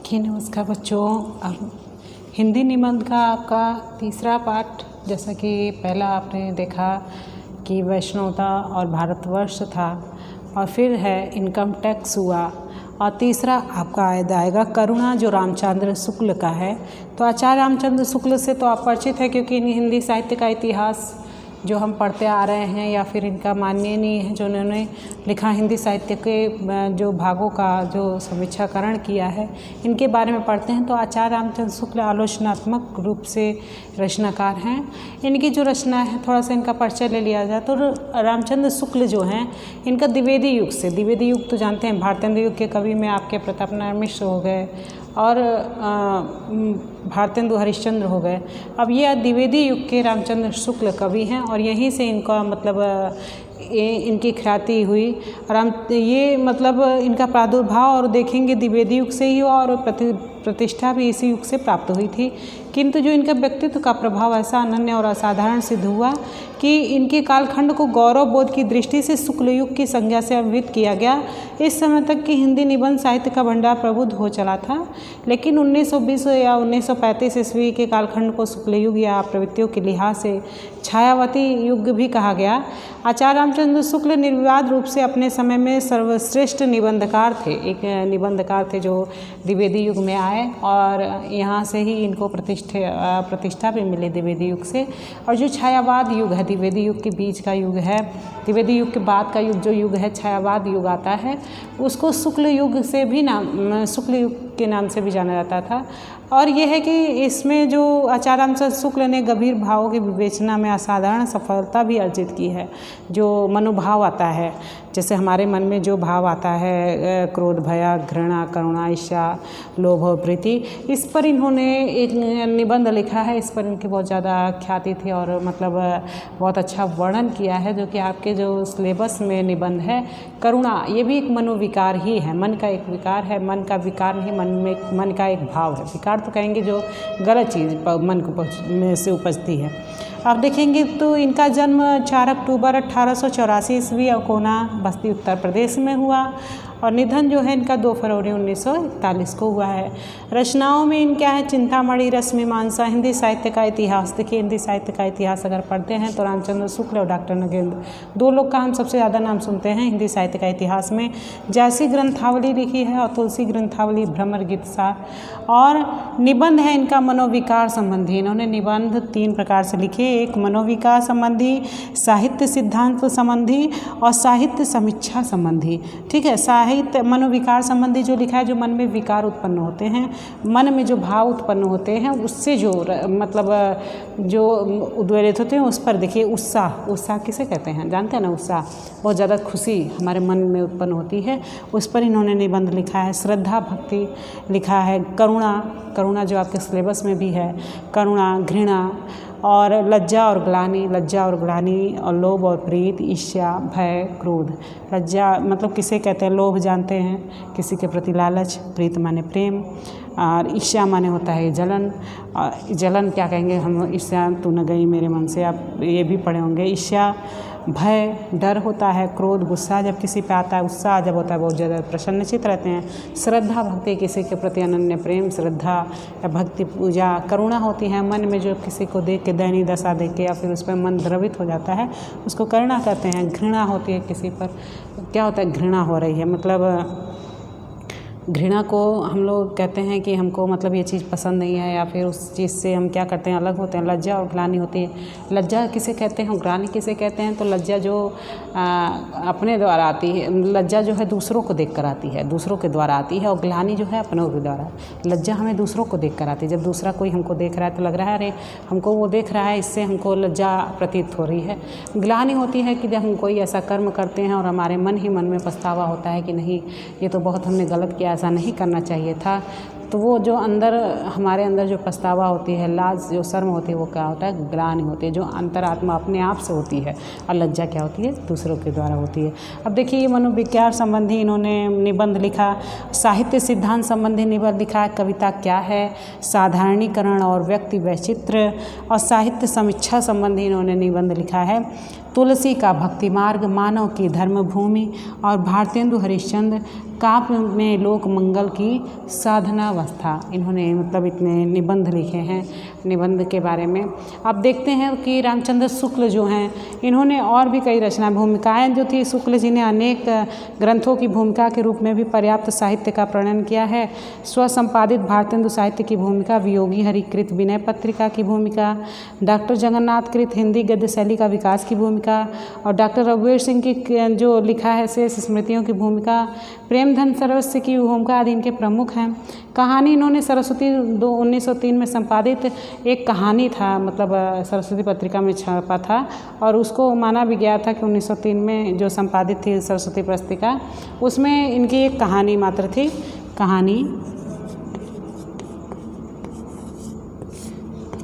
देखिए, नमस्कार बच्चों। अब हिंदी निबंध का आपका तीसरा पाठ, जैसा कि पहला आपने देखा कि वैष्णवता और भारतवर्ष था, और फिर है इनकम टैक्स हुआ, और तीसरा आपका आएगा करुणा, जो रामचंद्र शुक्ल का है। तो आचार्य रामचंद्र शुक्ल से तो आप परिचित है, क्योंकि हिंदी साहित्य का इतिहास जो हम पढ़ते आ रहे हैं, या फिर इनका माननीय है जो उन्होंने लिखा, हिंदी साहित्य के जो भागों का जो समीक्षाकरण किया है, इनके बारे में पढ़ते हैं। तो आचार्य रामचंद्र शुक्ल आलोचनात्मक रूप से रचनाकार हैं। इनकी जो रचना है, थोड़ा सा इनका परिचय ले लिया जाए तो रामचंद्र शुक्ल जो हैं, इनका द्विवेदी युग से, द्विवेदी युग तो जानते हैं, भारतेंदु युग के कवि में आपके प्रताप नारायण मिश्र हो गए और भारतेंदु हरिश्चंद्र हो गए। अब ये द्विवेदी युग के रामचंद्र शुक्ल कवि हैं, और यहीं से इनका मतलब इनकी ख्याति हुई। ये मतलब इनका प्रादुर्भाव और देखेंगे द्विवेदी युग से ही हुआ, और प्रतिष्ठा भी इसी युग से प्राप्त हुई थी। किंतु जो इनका व्यक्तित्व का प्रभाव ऐसा अनन्य और असाधारण सिद्ध हुआ कि इनके कालखंड को गौरव बोध की दृष्टि से शुक्ल युग की संज्ञा से अभिहित किया गया। इस समय तक कि हिंदी निबंध साहित्य का भंडार प्रबुद्ध हो चला था, लेकिन 1920 या 1935 ईस्वी के कालखंड को शुक्ल युग या प्रवृत्तियों के लिहाज से छायावती युग भी कहा गया। आचार्य रामचंद्र शुक्ल निर्विवाद रूप से अपने समय में सर्वश्रेष्ठ निबंधकार थे। एक निबंधकार थे जो द्विवेदी युग में आए, और यहाँ से ही इनको प्रतिष्ठा भी मिली द्विवेदी युग से। और जो छायावाद युग है, द्विवेदी युग के बीच का युग है, द्विवेदी युग के बाद का युग जो युग है, छायावाद युग आता है, उसको शुक्ल युग से भी शुक्ल युग के नाम से भी जाना जाता था। और यह है कि इसमें जो आचार्य रामचंद्र शुक्ल ने गंभीर भावों की विवेचना में असाधारण सफलता भी अर्जित की है। जो मनोभाव आता है, जैसे हमारे मन में जो भाव आता है, क्रोध, भय, घृणा, करुणा, ईर्ष्या, लोभ और प्रीति, इस पर इन्होंने एक निबंध लिखा है। इस पर इनकी बहुत ज़्यादा ख्याति थी, और मतलब बहुत अच्छा वर्णन किया है, जो कि आपके जो सिलेबस में निबंध है। करुणा, ये भी एक मनोविकार ही है, मन का एक विकार है। मन का विकार नहीं, मन का एक भाव है। विकार तो कहेंगे जो गलत चीज़ मन को में से उपजती है। आप देखेंगे तो इनका जन्म 4 अक्टूबर 1884 ईस्वी अकोना, बस्ती, उत्तर प्रदेश में हुआ, और निधन जो है इनका 2 फरवरी 1941 को हुआ है। रचनाओं में इनका है चिंतामणि, रश्मिमांसा, हिंदी साहित्य का इतिहास। देखिए, हिंदी साहित्य का इतिहास अगर पढ़ते हैं तो रामचंद्र शुक्ल और डॉक्टर नगेंद्र, 2 लोग का हम सबसे ज़्यादा नाम सुनते हैं हिंदी साहित्य का इतिहास में। जैसी ग्रंथावली लिखी है, और तुलसी ग्रंथावली, भ्रमर गीत सार। और निबंध है इनका मनोविकार संबंधी। इन्होंने निबंध 3 प्रकार से लिखे, एक मनोविकार संबंधी, साहित्य सिद्धांत संबंधी, और साहित्य समीक्षा संबंधी। ठीक है, साहित्य मनोविकार संबंधी जो लिखा है, जो मन में विकार उत्पन्न होते हैं, मन में जो भाव उत्पन्न होते हैं, उससे जो मतलब जो उद्वेलित होते हैं, उस पर देखिए उत्साह किसे कहते हैं, जानते हैं ना? उत्साह, बहुत ज़्यादा खुशी हमारे मन में उत्पन्न होती है, उस पर इन्होंने निबंध लिखा है। श्रद्धा भक्ति लिखा है। करुणा जो आपके सिलेबस में भी है, करुणा, घृणा, और लज्जा और ग्लानि, और लोभ और प्रीत, ईर्ष्या, भय, क्रोध। लज्जा मतलब किसे कहते हैं? लोभ जानते हैं, किसी के प्रति लालच। प्रीत माने प्रेम, और ईर्ष्या माने होता है जलन। जलन क्या कहेंगे हम? ईर्ष्या तू न गई मेरे मन से, आप ये भी पढ़े होंगे। ईर्ष्या, भय, डर होता है। क्रोध, गुस्सा जब किसी पे आता है। उत्साह जब होता है, बहुत ज़्यादा प्रसन्नचित रहते हैं। श्रद्धा भक्ति, किसी के प्रति अनन्य प्रेम, श्रद्धा या भक्ति, पूजा। करुणा होती है मन में जो किसी को देख के, दयनीय दशा देख के, या फिर उस पर मन द्रवित हो जाता है, उसको करुणा कहते हैं। घृणा होती है किसी पर, क्या होता है? घृणा हो रही है, मतलब घृणा को हम लोग कहते हैं कि हमको मतलब ये चीज़ पसंद नहीं है, या फिर उस चीज़ से हम क्या करते हैं, अलग होते हैं। लज्जा और ग्लानि होती है। लज्जा किसे कहते हैं, ग्लानि किसे कहते हैं? तो लज्जा जो अपने द्वारा आती है, लज्जा जो है दूसरों को देख कर आती है, दूसरों के द्वारा आती है, और ग्लानि जो है अपनों के द्वारा। लज्जा हमें दूसरों को देख कर आती है। जब दूसरा कोई हमको देख रहा है तो लग रहा है अरे हमको वो देख रहा है, इससे हमको लज्जा प्रतीत हो रही है। ग्लानि होती है कि जब हम कोई ऐसा कर्म करते हैं और हमारे मन ही मन में पछतावा होता है कि नहीं, ये तो बहुत हमने गलत किया, ऐसा नहीं करना चाहिए था। तो वो जो अंदर हमारे अंदर जो पछतावा होती है, लाज, जो शर्म होती है, वो क्या होता है? ग्लानि होती है, जो अंतरात्मा अपने आप से होती है। और लज्जा क्या होती है? दूसरों के द्वारा होती है। अब देखिए, ये मनोविज्ञान संबंधी इन्होंने निबंध लिखा। साहित्य सिद्धांत संबंधी निबंध लिखा है। कविता क्या है, साधारणीकरण और व्यक्ति वैचित्र्य, और साहित्य समीक्षा संबंधी इन्होंने निबंध लिखा है। तुलसी का भक्ति मार्ग, मानव की धर्मभूमि और भारतेंदु हरिश्चंद्र काव्य में लोक मंगल की साधनावस्था। इन्होंने मतलब इतने निबंध लिखे हैं निबंध के बारे में। अब देखते हैं कि रामचंद्र शुक्ल जो हैं इन्होंने और भी कई रचना भूमिकाएं जो थी। शुक्ल जी ने अनेक ग्रंथों की भूमिका के रूप में भी पर्याप्त साहित्य का प्रणयन किया है। स्वसंपादित भारतेंदु साहित्य की भूमिका, वियोगी हरिकृत विनय पत्रिका की भूमिका, डॉक्टर जगन्नाथ कृत हिंदी गद्य शैली का विकास की भूमिका और डॉक्टर रघुवीर सिंह की जो लिखा है शेष स्मृतियों की भूमिका, प्रेमधन सरस्वती की भूमिका आदि इनके प्रमुख हैं। कहानी इन्होंने सरस्वती 1903 में संपादित एक कहानी था, मतलब सरस्वती पत्रिका में छपा था और उसको माना भी गया था कि 1903 में जो संपादित थी सरस्वती पत्रिका उसमें इनकी एक कहानी मात्र थी। कहानी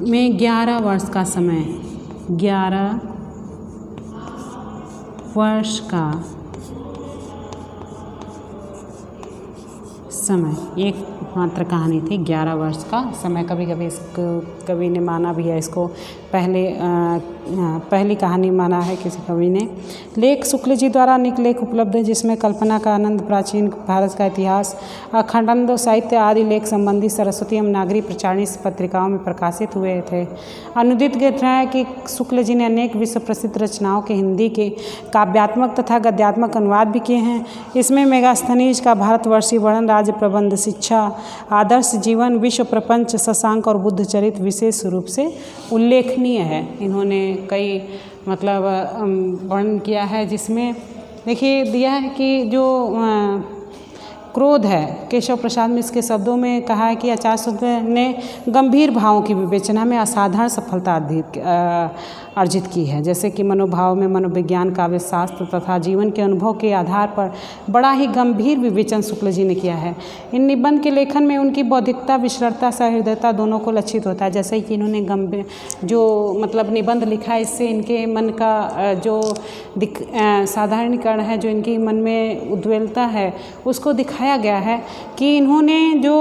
में 11 वर्ष का समय, 11 वर्ष का समय, एक मात्र कहानी थी, 11 वर्ष का समय। कभी कभी इसको कवि ने माना भी है, इसको पहली कहानी माना है किसी कवि ने। लेख शुक्ल जी द्वारा अनेक लेख उपलब्ध है जिसमें कल्पना का आनंद, प्राचीन भारत का इतिहास, अखंडानंद साहित्य आदि लेख संबंधी सरस्वती एवं नागरी प्रचारणी पत्रिकाओं में प्रकाशित हुए थे। अनुदित ग्रंथ है कि शुक्ल जी ने अनेक विश्व प्रसिद्ध रचनाओं के हिंदी के काव्यात्मक तथा गद्यात्मक अनुवाद भी किए हैं। इसमें मेगास्थनीज का भारतवर्षीय वर्णन, राज्य प्रबंध, शिक्षा, आदर्श जीवन, विश्व प्रपंच, शशांक और बुद्ध चरित्र विशेष रूप से उल्लेखनीय है। इन्होंने कई मतलब वर्णन किया है जिसमें देखिए दिया है कि जो क्रोध है, केशव प्रसाद मिश्र के शब्दों में कहा है कि आचार्य शुक्ल ने गंभीर भावों की विवेचना में असाधारण सफलता अर्जित की है। जैसे कि मनोभाव में मनोविज्ञान, काव्यशास्त्र तथा जीवन के अनुभव के आधार पर बड़ा ही गंभीर विवेचन शुक्ल जी ने किया है। इन निबंध के लेखन में उनकी बौद्धिकता, विशरता, सहृदयता दोनों को लक्षित होता है। जैसे कि इन्होंने गंभीर जो मतलब निबंध लिखा है इससे इनके मन का जो साधारणीकरण है, जो इनके मन में उद्वेलता है उसको दिखाया गया है कि इन्होंने जो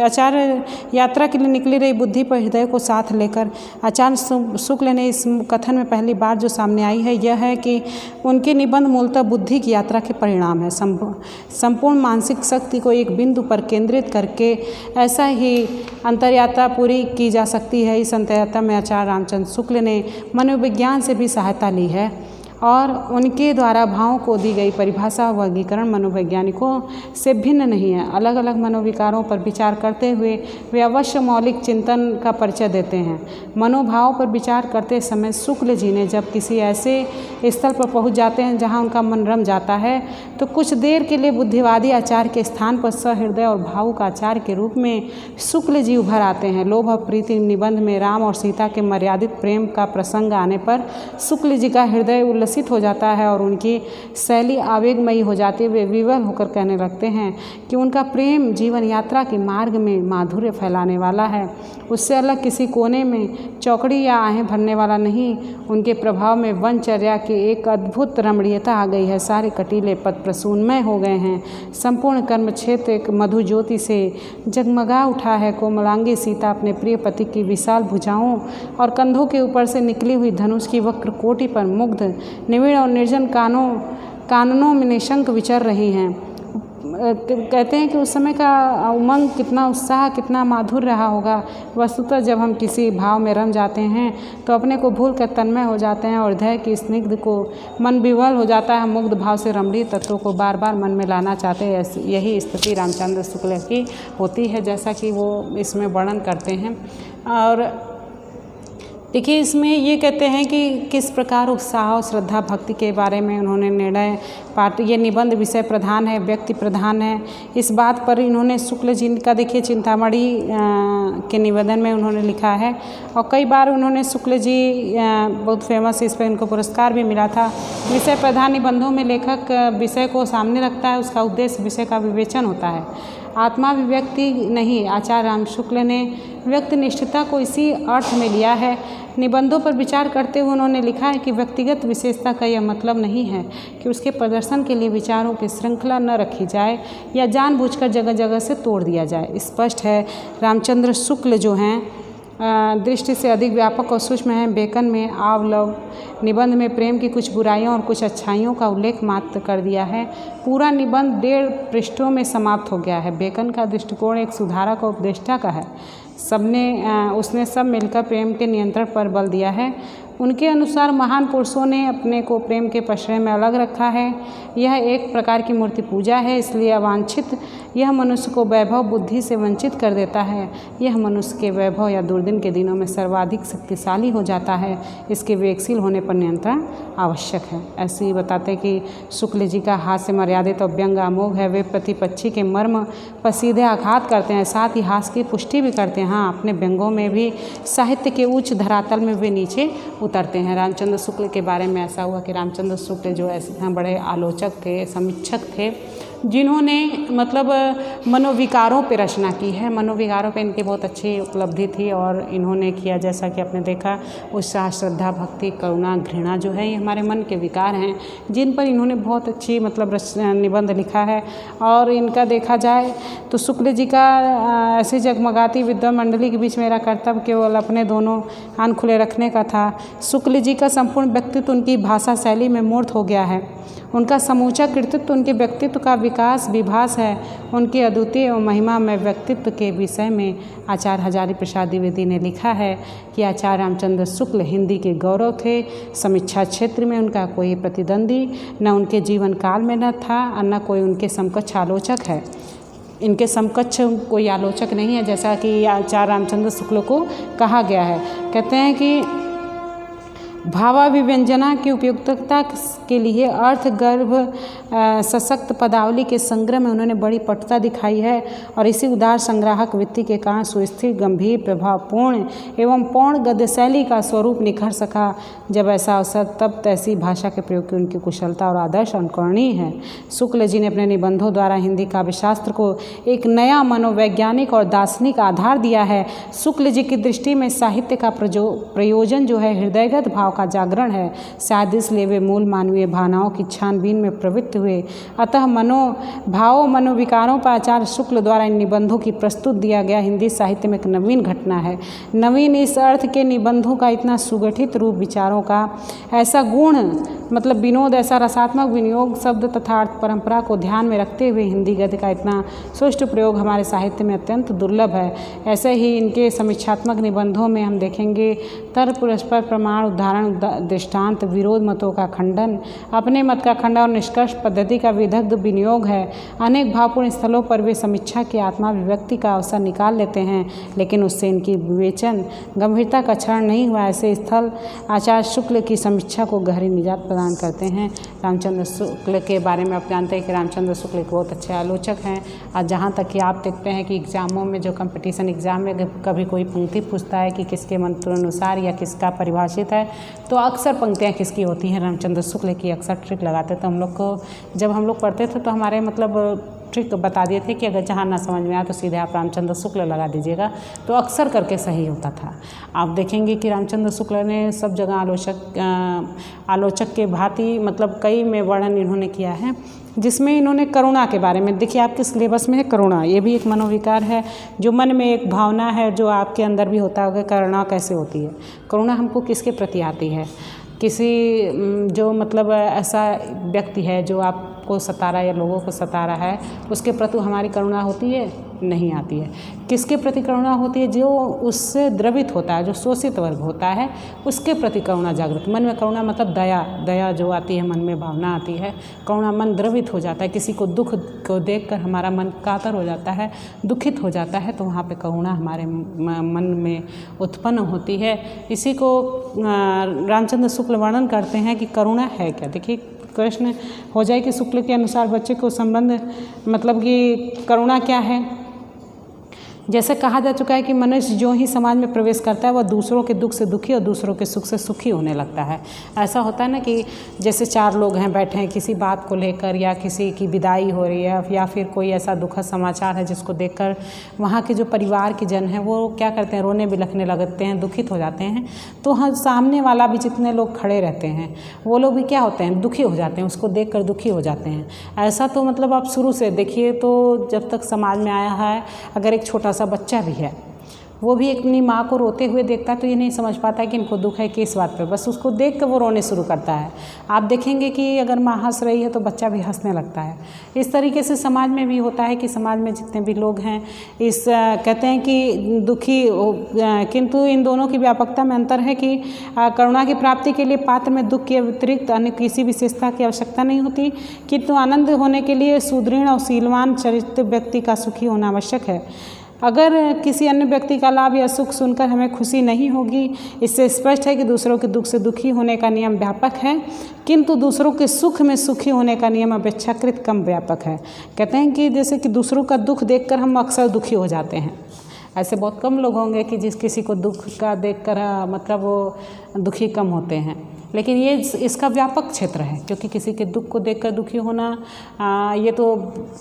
आचार्य यात्रा के लिए निकली रही बुद्धि पर हृदय को साथ लेकर आचार्य शुक्ल ने इस कथन में पहली बार जो सामने आई है यह है कि उनके निबंध मूलतः बुद्धि की यात्रा के परिणाम है। संपूर्ण मानसिक शक्ति को एक बिंदु पर केंद्रित करके ऐसा ही अंतर्यात्रा पूरी की जा सकती है। इस अंतर्यात्रा में आचार्य रामचंद्र शुक्ल ने मनोविज्ञान से भी सहायता ली है और उनके द्वारा भावों को दी गई परिभाषा वर्गीकरण मनोवैज्ञानिकों से भिन्न नहीं है। अलग अलग मनोविकारों पर विचार करते हुए वे अवश्य मौलिक चिंतन का परिचय देते हैं। मनोभाव पर विचार करते समय शुक्ल जी ने जब किसी ऐसे स्थल पर पहुंच जाते हैं जहां उनका मन रम जाता है तो कुछ देर के लिए बुद्धिवादी आचार्य के स्थान पर सहृदय और भावुक आचार्य के रूप में शुक्ल जी उभर आते हैं। लोभ प्रीति निबंध में राम और सीता के मर्यादित प्रेम का प्रसंग आने पर शुक्ल जी का हृदय उल्लसित हो जाता है और उनकी शैली आवेगमयी हो जाती है। वे विवल होकर कहने लगते हैं कि उनका प्रेम जीवन यात्रा के मार्ग में माधुर्य फैलाने वाला है, उससे अलग किसी कोने में चौकड़ी या आहें भरने वाला नहीं। उनके प्रभाव में वनचर्या की एक अद्भुत रमणीयता आ गई है। सारे कटीले पद प्रसूनमय हो गए हैं। संपूर्ण कर्म क्षेत्र एक मधु ज्योति से जगमगा उठा है। कोमलांगी सीता अपने प्रिय पति की विशाल भुजाओं और कंधों के ऊपर से निकली हुई धनुष की वक्र कोटि पर मुग्ध निविड़ और निर्जन काननों में निशंक विचर रही हैं। कहते हैं कि उस समय का उमंग कितना, उत्साह कितना माधुर रहा होगा। वस्तुतः जब हम किसी भाव में रम जाते हैं तो अपने को भूल कर तन्मय हो जाते हैं और हृदय की स्निग्ध को मन विवल हो जाता है। मुग्ध भाव से रमणीय तत्वों को बार बार मन में लाना चाहते हैं। यही स्थिति रामचंद्र शुक्ल की होती है, जैसा कि वो इसमें वर्णन करते हैं। और देखिए इसमें ये कहते हैं कि किस प्रकार उत्साह और श्रद्धा भक्ति के बारे में उन्होंने निर्णय पाठ, ये निबंध विषय प्रधान है, व्यक्ति प्रधान है। इस बात पर इन्होंने शुक्ल जी का देखिए चिंतामणि के निवेदन में उन्होंने लिखा है और कई बार उन्होंने शुक्ल जी बहुत फेमस, इस पर इनको पुरस्कार भी मिला था। विषय प्रधान निबंधों में लेखक विषय को सामने रखता है, उसका उद्देश्य विषय का विवेचन होता है, आत्माभिव्यक्ति नहीं। आचार्य राम शुक्ल ने व्यक्तिनिष्ठता को इसी अर्थ में लिया है। निबंधों पर विचार करते हुए उन्होंने लिखा है कि व्यक्तिगत विशेषता का यह मतलब नहीं है कि उसके प्रदर्शन के लिए विचारों की श्रृंखला न रखी जाए या जानबूझकर जगह जगह से तोड़ दिया जाए। स्पष्ट है रामचंद्र शुक्ल जो हैं दृष्टि से अधिक व्यापक और सूक्ष्म है। बेकन में आवलव निबंध में प्रेम की कुछ बुराइयों और कुछ अच्छाइयों का उल्लेख मात्र कर दिया है। पूरा निबंध 1.5 पृष्ठों में समाप्त हो गया है। बेकन का दृष्टिकोण एक सुधारक और उपदेष्टा का है। उसने सब मिलकर प्रेम के नियंत्रण पर बल दिया है। उनके अनुसार महान पुरुषों ने अपने को प्रेम के प्रश्रय में अलग रखा है। यह एक प्रकार की मूर्ति पूजा है, इसलिए अवांछित यह मनुष्य को वैभव बुद्धि से वंचित कर देता है। यह मनुष्य के वैभव या दुर्दिन के दिनों में सर्वाधिक शक्तिशाली हो जाता है। इसके वेगशील होने पर नियंत्रण आवश्यक है। ऐसे ही बताते हैं कि शुक्ल जी का हास्य मर्यादित और व्यंग अमोघ है। वे प्रतिपक्षी के मर्म पर सीधे आघात करते हैं, साथ ही हास्य की पुष्टि भी करते हैं। हाँ, अपने व्यंगों में भी साहित्य के उच्च धरातल में वे नीचे उतरते हैं। रामचंद्र शुक्ल के बारे में ऐसा हुआ कि रामचंद्र शुक्ल जो ऐसे बड़े आलोचक थे, समीक्षक थे, जिन्होंने मतलब मनोविकारों पे रचना की है। मनोविकारों पे इनकी बहुत अच्छी उपलब्धि थी और इन्होंने किया, जैसा कि आपने देखा, उत्साह, श्रद्धा, भक्ति, करुणा, घृणा जो है ये हमारे मन के विकार हैं, जिन पर इन्होंने बहुत अच्छी मतलब निबंध लिखा है। और इनका देखा जाए तो शुक्ल जी का ऐसी जगमगाती विद्वान मंडली के बीच मेरा कर्तव्य केवल अपने दोनों कान खुले रखने का था। शुक्ल जी का संपूर्ण व्यक्तित्व उनकी भाषा शैली में मूर्त हो गया है। उनका समूचा कृतित्व उनके व्यक्तित्व का विकास विभास है। उनके अद्वितीय और महिमामय व्यक्तित्व के विषय में आचार्य हजारी प्रसाद द्विवेदी ने लिखा है कि आचार्य रामचंद्र शुक्ल हिंदी के गौरव थे। समीक्षा क्षेत्र में उनका कोई प्रतिद्वंदी न उनके जीवन काल में न था और न कोई उनके समकक्ष आलोचक है। इनके समकक्ष कोई आलोचक नहीं है, जैसा कि आचार्य रामचंद्र शुक्ल को कहा गया है। कहते हैं कि भावाभिव्यंजना की उपयुक्तता के लिए अर्थ गर्भ सशक्त पदावली के संग्रह में उन्होंने बड़ी पटुता दिखाई है और इसी उदार संग्राहक वृत्ति के कारण सुस्थिर, गंभीर, प्रभावपूर्ण एवं पूर्ण गद्य शैली का स्वरूप निखर सका। जब ऐसा अवसर तब ऐसी भाषा के प्रयोग की उनकी कुशलता और आदर्श अनुकरणीय है। शुक्ल जी ने अपने निबंधों द्वारा हिंदी काव्यशास्त्र को एक नया मनोवैज्ञानिक और दार्शनिक आधार दिया है। शुक्ल जी की दृष्टि में साहित्य का प्रयोजन जो है हृदयगत भाव का जागरण है। शायद इसलिए वे मूल मानवीय भावनाओं की छानबीन में प्रवृत्त हुए। अतः मनोविकारों पर आचार्य शुक्ल द्वारा इन निबंधों की प्रस्तुत दिया गया हिंदी साहित्य में एक नवीन घटना है। नवीन इस अर्थ के निबंधों का इतना सुगठित रूप, विचारों का ऐसा गुण मतलब विनोद, ऐसा रसात्मक विनियोग, शब्द तथा अर्थ परंपरा को ध्यान में रखते हुए हिंदी गद्य का इतना सुष्ठु प्रयोग हमारे साहित्य में अत्यंत दुर्लभ है। ऐसे ही इनके समीक्षात्मक निबंधों में हम देखेंगे तर्क, परस्पर प्रमाण, उदाहरण, दृष्टांत, विरोध मतों का खंडन, अपने मत का खंडन और निष्कर्ष पद्धति का विदग्ध विनियोग है। अनेक भावपूर्ण स्थलों पर वे समीक्षा की आत्माभिव्यक्ति का अवसर निकाल लेते हैं, लेकिन उससे इनकी विवेचन गंभीरता का क्षरण नहीं हुआ। ऐसे स्थल आचार्य शुक्ल की समीक्षा को गहरी निजात प्रदान करते हैं। रामचंद्र शुक्ल के बारे में आप जानते हैं कि रामचंद्र शुक्ल एक बहुत अच्छे आलोचक हैं। और जहाँ तक कि आप देखते हैं कि एग्ज़ामों में जो कंपटीशन एग्ज़ाम में कभी कोई पंक्ति पूछता है कि किसके मंत्रानुसार या किसका परिभाषित है, तो अक्सर पंक्तियाँ किसकी होती हैं, रामचंद्र शुक्ल की अक्सर ट्रिक लगाते थे। हम लोग को जब हम लोग पढ़ते थे तो हमारे मतलब ट्रिक बता दिए थे कि अगर जहाँ ना समझ में आए तो सीधे आप रामचंद्र शुक्ल लगा दीजिएगा, तो अक्सर करके सही होता था। आप देखेंगे कि रामचंद्र शुक्ल ने सब जगह आलोचक के भांति मतलब कई में वर्णन इन्होंने किया है, जिसमें इन्होंने करुणा के बारे में, देखिए आपके सिलेबस में है करुणा, ये भी एक मनोविकार है जो मन में एक भावना है जो आपके अंदर भी होता होगा। करुणा कैसे होती है? करुणा हमको किसके प्रति आती है? किसी जो मतलब ऐसा व्यक्ति है जो आपको सता रहा है या लोगों को सता रहा है, उसके प्रति हमारी करुणा होती है? नहीं आती है। किसके प्रति करुणा होती है? जो उससे द्रवित होता है, जो शोषित वर्ग होता है, उसके प्रति करुणा जागृत। मन में करुणा मतलब दया जो आती है, मन में भावना आती है। करुणा, मन द्रवित हो जाता है, किसी को दुख को देखकर हमारा मन कातर हो जाता है, दुखित हो जाता है, तो वहाँ पे करुणा हमारे मन में उत्पन्न होती है। इसी को रामचंद्र शुक्ल वर्णन करते हैं कि करुणा है क्या। देखिए प्रश्न हो जाए कि शुक्ल के अनुसार बच्चे को संबंध मतलब कि करुणा क्या है। जैसे कहा जा चुका है कि मनुष्य जो ही समाज में प्रवेश करता है वह दूसरों के दुख से दुखी और दूसरों के सुख से सुखी होने लगता है। ऐसा होता है ना कि जैसे 4 लोग हैं बैठे हैं किसी बात को लेकर, या किसी की विदाई हो रही है या फिर कोई ऐसा दुखद समाचार है जिसको देखकर वहाँ के जो परिवार के जन हैं वो क्या करते हैं, रोने बिलखने लगते हैं, दुखित हो जाते हैं। तो हाँ, सामने वाला भी जितने लोग खड़े रहते हैं वो लोग भी क्या होते हैं, दुखी हो जाते हैं, उसको देख कर दुखी हो जाते हैं। ऐसा तो मतलब आप शुरू से देखिए तो जब तक समाज में आया है, अगर एक छोटा सा बच्चा भी है वो भी अपनी माँ को रोते हुए देखता है तो ये नहीं समझ पाता है कि इनको दुख है किस बात पे, बस उसको देख कर वो रोने शुरू करता है। आप देखेंगे कि अगर माँ हंस रही है तो बच्चा भी हंसने लगता है। इस तरीके से समाज में भी होता है कि समाज में जितने भी लोग हैं कहते हैं कि दुखी, किंतु इन दोनों की व्यापकता में अंतर है कि करुणा की प्राप्ति के लिए पात्र में दुख के अतिरिक्त अन्य किसी विशेषता की आवश्यकता नहीं होती, किंतु आनंद होने के लिए सुदृढ़ और शीलवान चरित्र व्यक्ति का सुखी होना आवश्यक है। अगर किसी अन्य व्यक्ति का लाभ या सुख सुनकर हमें खुशी नहीं होगी, इससे स्पष्ट है कि दूसरों के दुख से दुखी होने का नियम व्यापक है, किंतु दूसरों के सुख में सुखी होने का नियम अपेक्षाकृत कम व्यापक है। कहते हैं कि जैसे कि दूसरों का दुख देखकर हम अक्सर दुखी हो जाते हैं, ऐसे बहुत कम लोग होंगे कि जिस किसी को दुख का देखकर मतलब वो दुखी कम होते हैं, लेकिन ये इसका व्यापक क्षेत्र है, क्योंकि किसी के दुख को देखकर दुखी होना ये तो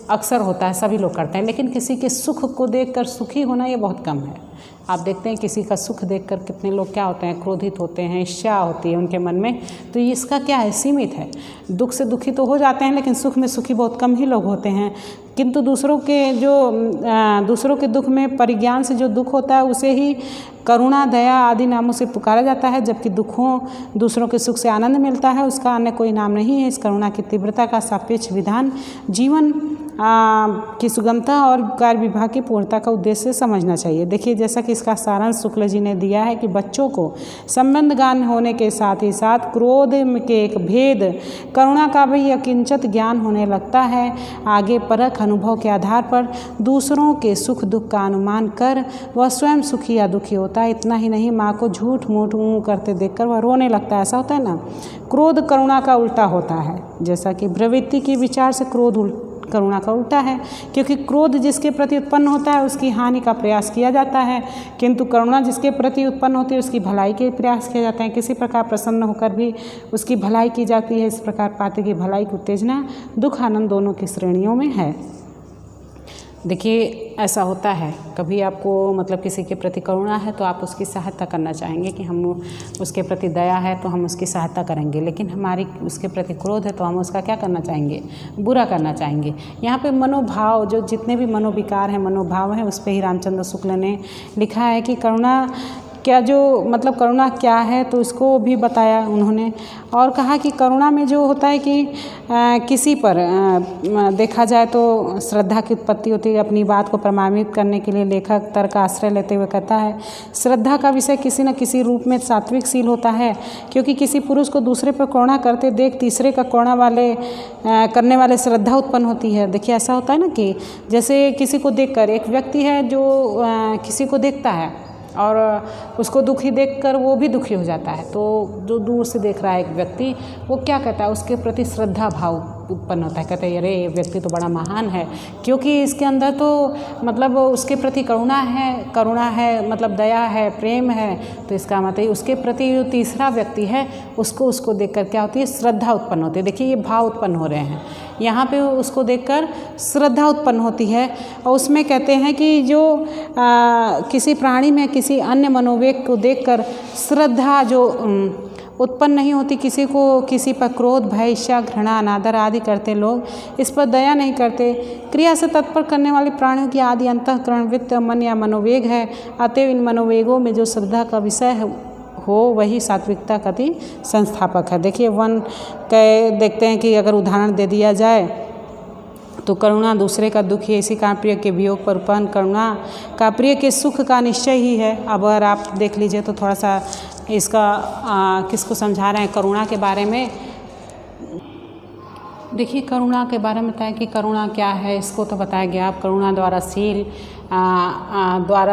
अक्सर होता है, सभी लोग करते हैं, लेकिन किसी के सुख को देखकर सुखी होना ये बहुत कम है। आप देखते हैं किसी का सुख देखकर कितने लोग क्या होते हैं, क्रोधित होते हैं, ईर्ष्या होती है उनके मन में, तो ये इसका क्या है, सीमित है। दुख से दुखी तो हो जाते हैं, लेकिन सुख में सुखी बहुत कम ही लोग होते हैं। किंतु दूसरों के दुख में परिज्ञान से जो दुख होता है उसे ही करुणा, दया आदि नामों से पुकारा जाता है, जबकि दूसरों के सुख से आनंद मिलता है उसका अन्य कोई नाम नहीं है। इस करुणा की तीव्रता का सापेक्ष विधान जीवन की सुगमता और कार्य विभाग की पूर्णता का उद्देश्य समझना चाहिए। देखिए, जैसा कि इसका सारांश शुक्ल जी ने दिया है कि बच्चों को संबंध ज्ञान होने के साथ ही साथ क्रोध के एक भेद करुणा का भी अकिंचित ज्ञान होने लगता है। आगे परख अनुभव के आधार पर दूसरों के सुख दुख का अनुमान कर वह स्वयं सुखी या दुखी होता है। इतना ही नहीं, माँ को झूठ मूठ करते देखकर वह रोने लगता है। ऐसा होता है ना। क्रोध करुणा का उल्टा होता है, जैसा कि प्रवृत्ति के विचार से क्रोध करुणा का उल्टा है, क्योंकि क्रोध जिसके प्रति उत्पन्न होता है उसकी हानि का प्रयास किया जाता है, किंतु करुणा जिसके प्रति उत्पन्न होती है उसकी भलाई के प्रयास किए जाते हैं। किसी प्रकार प्रसन्न होकर भी उसकी भलाई की जाती है। इस प्रकार पात्र की भलाई की उत्तेजना दुख आनंद दोनों की श्रेणियों में है। देखिए, ऐसा होता है, कभी आपको मतलब किसी के प्रति करुणा है तो आप उसकी सहायता करना चाहेंगे कि हम उसके प्रति दया है तो हम उसकी सहायता करेंगे, लेकिन हमारी उसके प्रति क्रोध है तो हम उसका क्या करना चाहेंगे, बुरा करना चाहेंगे। यहाँ पे मनोभाव, जो जितने भी मनोविकार हैं, मनोभाव हैं, उस पर ही रामचंद्र शुक्ल ने लिखा है कि करुणा क्या, जो मतलब करुणा क्या है, तो इसको भी बताया उन्होंने और कहा कि करुणा में जो होता है कि किसी पर देखा जाए तो श्रद्धा की उत्पत्ति होती है। अपनी बात को प्रमाणित करने के लिए लेखक तर्क का आश्रय लेते हुए कहता है, श्रद्धा का विषय किसी न किसी रूप में सात्विक शील होता है, क्योंकि किसी पुरुष को दूसरे पर करुणा करते देख तीसरे का करुणा करने वाले श्रद्धा उत्पन्न होती है। देखिए, ऐसा होता है ना कि जैसे किसी को देखकर, एक व्यक्ति है जो किसी को देखता है और उसको दुखी देखकर वो भी दुखी हो जाता है, तो जो दूर से देख रहा है एक व्यक्ति, वो क्या कहता है, उसके प्रति श्रद्धा भाव उत्पन्न होता है। कहते हैं, अरे ये व्यक्ति तो बड़ा महान है, क्योंकि इसके अंदर तो मतलब उसके प्रति करुणा है, मतलब दया है, प्रेम है। तो इसका मतलब उसके प्रति जो तीसरा व्यक्ति है उसको देखकर क्या होती है, श्रद्धा उत्पन्न होती है। देखिए, ये भाव उत्पन्न हो रहे हैं यहाँ पे, उसको देखकर श्रद्धा उत्पन्न होती है। और उसमें कहते हैं कि जो किसी प्राणी में किसी अन्य मनोवेग को देखकर श्रद्धा जो उत्पन्न नहीं होती, किसी पर क्रोध, भय, ईर्ष्या, घृणा, अनादर आदि करते लोग, इस पर दया नहीं करते। क्रिया से तत्पर करने वाले प्राणियों की आदि अंतःकरण, वित्त, मन या मनोवेग है। अतएव इन मनोवेगों में जो श्रद्धा का विषय हो वही सात्विकता का संस्थापक है। देखिए, देखते हैं कि अगर उदाहरण दे दिया जाए तो करुणा दूसरे का दुख है, इसी कारण प्रिय के वियोग पर उत्पन्न करुणा का प्रिय के सुख का निश्चय ही है। अब अगर आप देख लीजिए तो थोड़ा सा इसका किसको समझा रहे हैं करुणा के बारे में। देखिए, करुणा के बारे में बताया कि करुणा क्या है, इसको तो बताया गया। आप करुणा द्वारा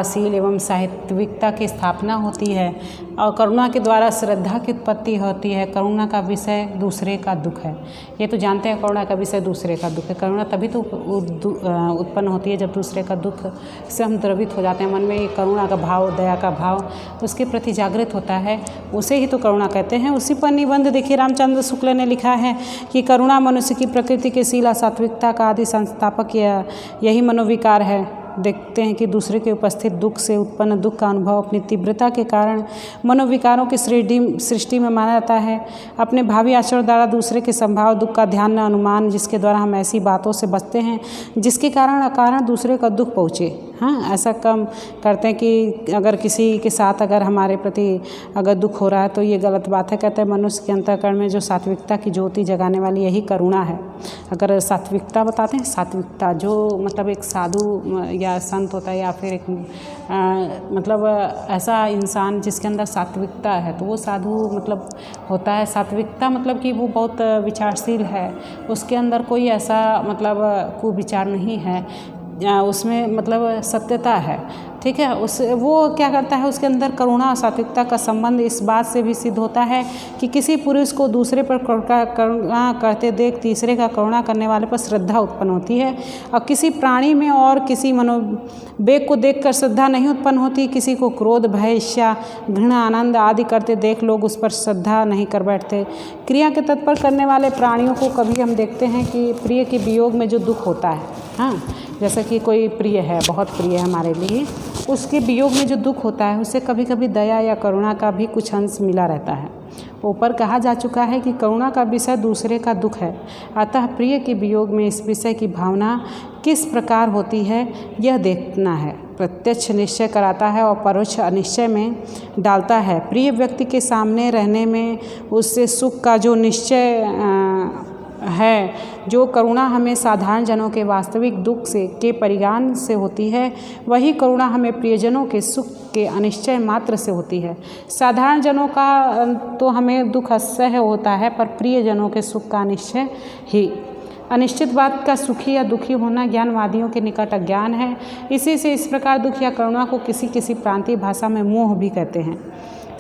शील एवं साहित्यिकता की स्थापना होती है और करुणा के द्वारा श्रद्धा की उत्पत्ति होती है। करुणा का विषय दूसरे का दुख है, ये तो जानते हैं, करुणा का विषय दूसरे का दुख है। करुणा तभी तो उत्पन्न होती है जब दूसरे का दुख से हम द्रवित हो जाते हैं, मन में करुणा का भाव, दया का भाव उसके प्रति जागृत होता है, उसे ही तो करुणा कहते हैं। उसी पर निबंध देखिए, रामचंद्र शुक्ल ने लिखा है कि करुणा मनुष्य की प्रकृति के शील, सात्विकता का आदि संस्थापक यही मनोविकार है। देखते हैं कि दूसरे के उपस्थित दुख से उत्पन्न दुख का अनुभव अपनी तीव्रता के कारण मनोविकारों की सृष्टि में माना जाता है। अपने भावी आचरण द्वारा दूसरे के संभाव दुख का ध्यान न अनुमान, जिसके द्वारा हम ऐसी बातों से बचते हैं जिसके कारण अकारण दूसरे का दुख पहुँचे। हाँ, ऐसा कम करते हैं कि अगर किसी के साथ अगर हमारे प्रति अगर दुख हो रहा है तो ये गलत बात है। कहते हैं मनुष्य के अंतःकरण में जो सात्विकता की ज्योति जगाने वाली यही करुणा है। अगर सात्विकता बताते हैं, सात्विकता जो मतलब एक साधु या संत होता है या फिर एक मतलब ऐसा इंसान जिसके अंदर सात्विकता है तो वो साधु मतलब होता है। सात्विकता मतलब कि वो बहुत विचारशील है, उसके अंदर कोई ऐसा मतलब कुविचार नहीं है, उसमें मतलब सत्यता है। ठीक है, वो क्या करता है, उसके अंदर करुणा और सात्विकता का संबंध इस बात से भी सिद्ध होता है कि किसी पुरुष को दूसरे पर करुणा करते देख तीसरे का करुणा करने वाले पर श्रद्धा उत्पन्न होती है। और किसी प्राणी में और किसी मनोवेग को देखकर श्रद्धा नहीं उत्पन्न होती। किसी को क्रोध, भय, ईर्ष्या, घृणा, आनंद आदि करते देख लोग उस पर श्रद्धा नहीं कर बैठते। क्रिया के तत्पर करने वाले प्राणियों को कभी हम देखते हैं कि प्रिय के वियोग में जो दुख होता है, हाँ, जैसे कि कोई प्रिय है, बहुत प्रिय है हमारे लिए, उसके वियोग में जो दुख होता है उससे कभी कभी दया या करुणा का भी कुछ अंश मिला रहता है। ऊपर कहा जा चुका है कि करुणा का विषय दूसरे का दुख है, अतः प्रिय के वियोग में इस विषय की भावना किस प्रकार होती है यह देखना है। प्रत्यक्ष निश्चय कराता है और परोक्ष अनिश्चय में डालता है। प्रिय व्यक्ति के सामने रहने में उससे सुख का जो निश्चय है, जो करुणा हमें साधारण जनों के वास्तविक दुख से के परिज्ञान से होती है, वही करुणा हमें प्रियजनों के सुख के अनिश्चय मात्र से होती है। साधारण जनों का तो हमें दुख असह्य होता है, पर प्रियजनों के सुख का अनिश्चय ही। अनिश्चित बात का सुखी या दुखी होना ज्ञानवादियों के निकट अज्ञान है। इसी से इस प्रकार दुख या करुणा को किसी किसी प्रांतीय भाषा में मोह भी कहते हैं।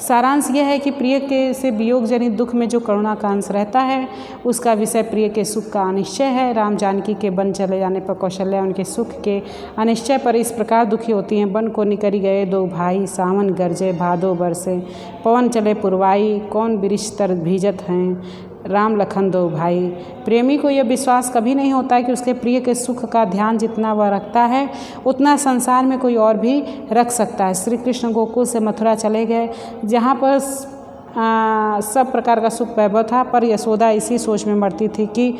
सारांश यह है कि प्रिय के से वियोग जनित दुख में जो करुणा का अंश रहता है उसका विषय प्रिय के सुख का अनिश्चय है। राम जानकी के वन चले जाने पर कौशल्या उनके सुख के अनिश्चय पर इस प्रकार दुखी होती हैं। वन को निकरी गए दो भाई, सावन गरजे भादो बरसे, पवन चले पुरवाई, कौन वृक्ष तर भीजत हैं, राम लखन दो भाई। प्रेमी को यह विश्वास कभी नहीं होता है कि उसके प्रिय के सुख का ध्यान जितना वह रखता है उतना संसार में कोई और भी रख सकता है। श्री कृष्ण गोकुल से मथुरा चले गए जहाँ पर सब प्रकार का सुख वैभव था, पर यशोदा इसी सोच में मरती थी कि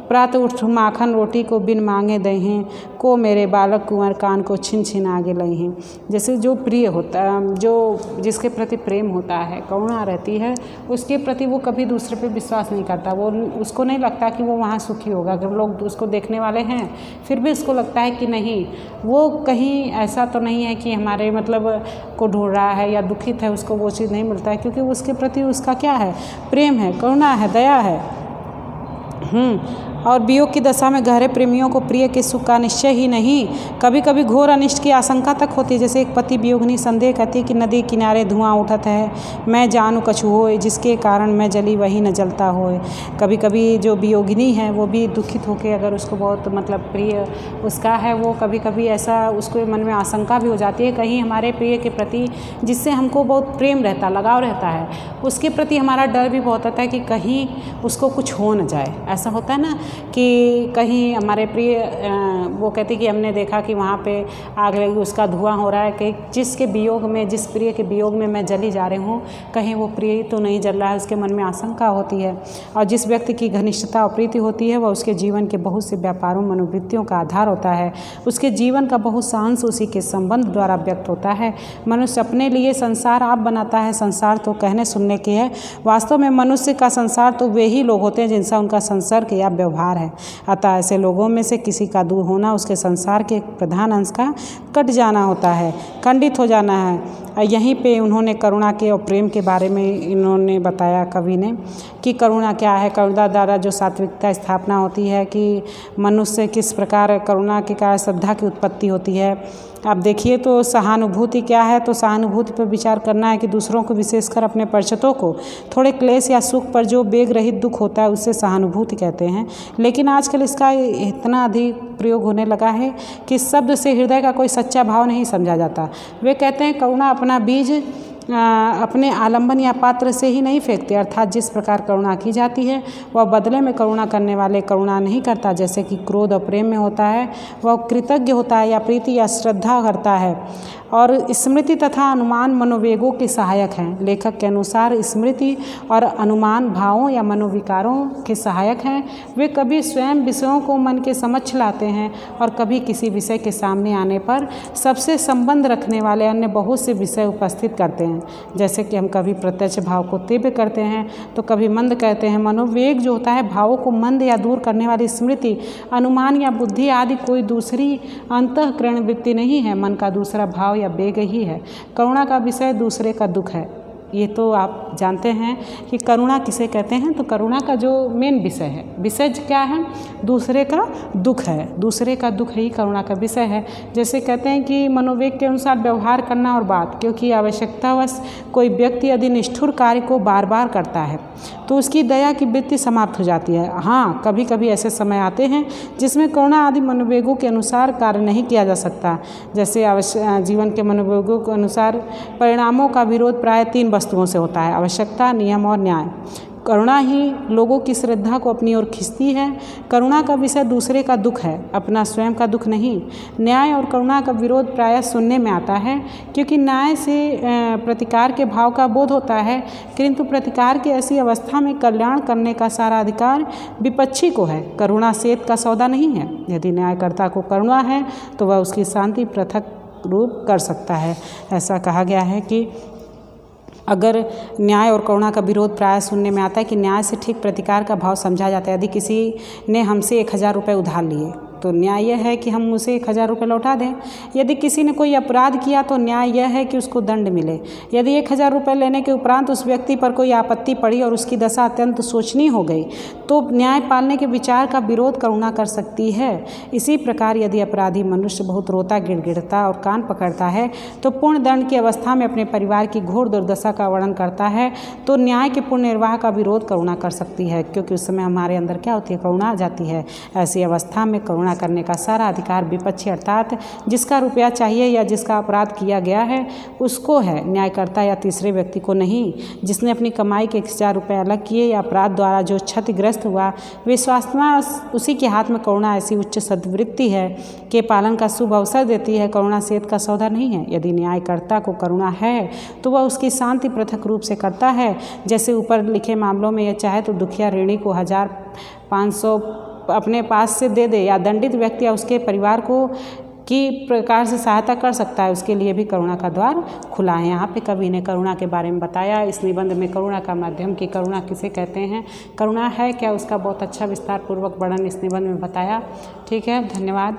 प्रातः उठ माखन रोटी को बिन मांगे दहें, को मेरे बालक कुंवर कान को छिन छिन आगे लहें। जैसे जो प्रिय होता है, जो जिसके प्रति प्रेम होता है, करुणा रहती है, उसके प्रति वो कभी दूसरे पे विश्वास नहीं करता। वो उसको नहीं लगता कि वो वहाँ सुखी होगा। अगर लोग उसको देखने वाले हैं फिर भी उसको लगता है कि नहीं, वो कहीं ऐसा तो नहीं है कि हमारे मतलब को ढूंढ रहा है या दुखित है, उसको वो चीज़ नहीं मिलता है, क्योंकि उसके प्रति उसका क्या है, प्रेम है, करुणा है, दया है। और वियोग की दशा में गहरे प्रेमियों को प्रिय के सुख का निश्चय ही नहीं, कभी कभी घोर अनिष्ट की आशंका तक होती है। जैसे एक पति वियोगिनी संदेह करती है कि नदी किनारे धुआं उठत है, मैं जानू कछु होए, जिसके कारण मैं जली वही न जलता होए। कभी कभी जो वियोगिनी है वो भी दुखित होकर, अगर उसको बहुत मतलब प्रिय उसका है, वो कभी कभी ऐसा उसको मन में आशंका भी हो जाती है कहीं हमारे प्रिय के प्रति जिससे हमको बहुत प्रेम रहता, लगाव रहता है, उसके प्रति हमारा डर भी बहुत होता है कि कहीं उसको कुछ हो न जाए। ऐसा होता है ना कि कहीं हमारे प्रिय वो कहते कि हमने देखा कि वहाँ पे आग लगी, उसका धुआं हो रहा है, कि जिसके वियोग में, जिस प्रिय के वियोग में मैं जली जा रही हूँ, कहीं वो प्रिय तो नहीं जल रहा है, उसके मन में आशंका होती है। और जिस व्यक्ति की घनिष्ठता और प्रीति होती है वह उसके जीवन के बहुत से व्यापारों मनोवृत्तियों का आधार होता है। उसके जीवन का बहुत सा अंश उसी के संबंध द्वारा व्यक्त होता है। मनुष्य अपने लिए संसार आप बनाता है, संसार तो कहने सुनने के है। वास्तव में मनुष्य का संसार तो वे ही लोग होते हैं जिनसे उनका संसर्ग या व्यवहार है। अतः ऐसे लोगों में से किसी का दूर होना उसके संसार के एक प्रधान अंश का कट जाना होता है, खंडित हो जाना है। यहीं पे उन्होंने करुणा के और प्रेम के बारे में इन्होंने बताया कवि ने कि करुणा क्या है। करुणा द्वारा जो सात्विकता स्थापना होती है कि मनुष्य किस प्रकार करुणा के कारण श्रद्धा की उत्पत्ति होती है। आप देखिए तो सहानुभूति क्या है, तो सहानुभूति पर विचार करना है कि दूसरों को, विशेषकर अपने परिचितों को, थोड़े क्लेश या सुख पर जो वेग रहित दुख होता है उससे सहानुभूति कहते हैं। लेकिन आजकल इसका इतना अधिक प्रयोग होने लगा है कि शब्द से हृदय का कोई सच्चा भाव नहीं समझा जाता। वे कहते हैं करुणा अपना बीज अपने आलम्बन या पात्र से ही नहीं फेंकते, अर्थात जिस प्रकार करुणा की जाती है वह बदले में करुणा करने वाले करुणा नहीं करता, जैसे कि क्रोध और प्रेम में होता है। वह कृतज्ञ होता है या प्रीति या श्रद्धा करता है। और स्मृति तथा अनुमान मनोवेगों के सहायक हैं। लेखक के अनुसार स्मृति और अनुमान भावों या मनोविकारों के सहायक हैं। वे कभी स्वयं विषयों को मन के समक्ष लाते हैं और कभी किसी विषय के सामने आने पर सबसे संबंध रखने वाले अन्य बहुत से विषय उपस्थित करते हैं। जैसे कि हम कभी प्रत्यक्ष भाव को तीव्र करते हैं तो कभी मंद कहते हैं। मनोवेग जो होता है भावों को मंद या दूर करने वाली स्मृति, अनुमान या बुद्धि आदि कोई दूसरी अंतःकरण वृत्ति नहीं है, मन का दूसरा भाव या वेग ही है। करुणा का विषय दूसरे का दुख है। ये तो आप जानते हैं कि करुणा किसे कहते हैं। तो करुणा का जो मेन विषय है, विषय क्या है? दूसरे का दुख है। दूसरे का दुख ही करुणा का विषय है। जैसे कहते हैं कि मनोवेग के अनुसार व्यवहार करना और बात, क्योंकि आवश्यकतावश कोई व्यक्ति यदि निष्ठुर कार्य को बार बार करता है तो उसकी दया की वृत्ति समाप्त हो जाती है। हाँ, कभी कभी ऐसे समय आते हैं जिसमें करुणा आदि मनोवेगों के अनुसार कार्य नहीं किया जा सकता। जैसे जीवन के मनोवेगों के अनुसार परिणामों का विरोध प्राय 3 वस्तुओं से होता है: आवश्यकता, नियम और न्याय। करुणा ही लोगों की श्रद्धा को अपनी ओर खींचती है। करुणा का विषय दूसरे का दुख है, अपना स्वयं का दुख नहीं। न्याय और करुणा का विरोध प्रायः सुनने में आता है, क्योंकि न्याय से प्रतिकार के भाव का बोध होता है, किंतु प्रतिकार की ऐसी अवस्था में कल्याण करने का सारा अधिकार विपक्षी को है। करुणा सेत का सौदा नहीं है। यदि न्यायकर्ता को करुणा है तो वह उसकी शांति पृथक रूप कर सकता है। ऐसा कहा गया है कि अगर न्याय और करुणा का विरोध प्राय सुनने में आता है कि न्याय से ठीक प्रतिकार का भाव समझा जाता है। यदि किसी ने हमसे 1000 रुपये उधार लिए तो न्याय यह है कि हम उसे 1000 रुपये लौटा दें। यदि किसी ने कोई अपराध किया तो न्याय यह है कि उसको दंड मिले। यदि 1000 रुपये लेने के उपरांत उस व्यक्ति पर कोई आपत्ति पड़ी और उसकी दशा अत्यंत शोचनीय हो गई तो न्याय पालने के विचार का विरोध करुणा कर सकती है। इसी प्रकार यदि अपराधी मनुष्य बहुत रोता गिड़गिड़ता और कान पकड़ता है तो पूर्ण दंड की अवस्था में अपने परिवार की घोर दुर्दशा का वर्णन करता है तो न्याय के पूर्ण निर्वाह का विरोध करुणा कर सकती है, क्योंकि उस समय हमारे अंदर क्या होती है? करुणा आ जाती है। ऐसी अवस्था में करुणा करने का सारा अधिकार विपक्षी अर्थात जिसका रुपया चाहिए या जिसका अपराध किया गया है उसको है, न्यायकर्ता या तीसरे व्यक्ति को नहीं। जिसने अपनी कमाई के 1000 रुपये अलग किए या अपराध द्वारा जो क्षतिग्रस्त हुआ, विश्वासना उसी के हाथ में करुणा ऐसी उच्च सद्वृत्ति है कि पालन का शुभ अवसर देती है। करुणा सेत का सौदा नहीं है। यदि न्यायकर्ता को करुणा है तो वह उसकी शांति पृथक रूप से करता है। जैसे ऊपर लिखे मामलों में यह चाहे तो दुखिया ऋणी को 1500 अपने पास से दे दे या दंडित व्यक्ति या उसके परिवार को की प्रकार से सहायता कर सकता है, उसके लिए भी करुणा का द्वार खुला है। यहाँ पे कवि ने करुणा के बारे में बताया। इस निबंध में करुणा का माध्यम की करुणा किसे कहते हैं, करुणा है क्या, उसका बहुत अच्छा विस्तार पूर्वक वर्णन इस निबंध में बताया। ठीक है, धन्यवाद।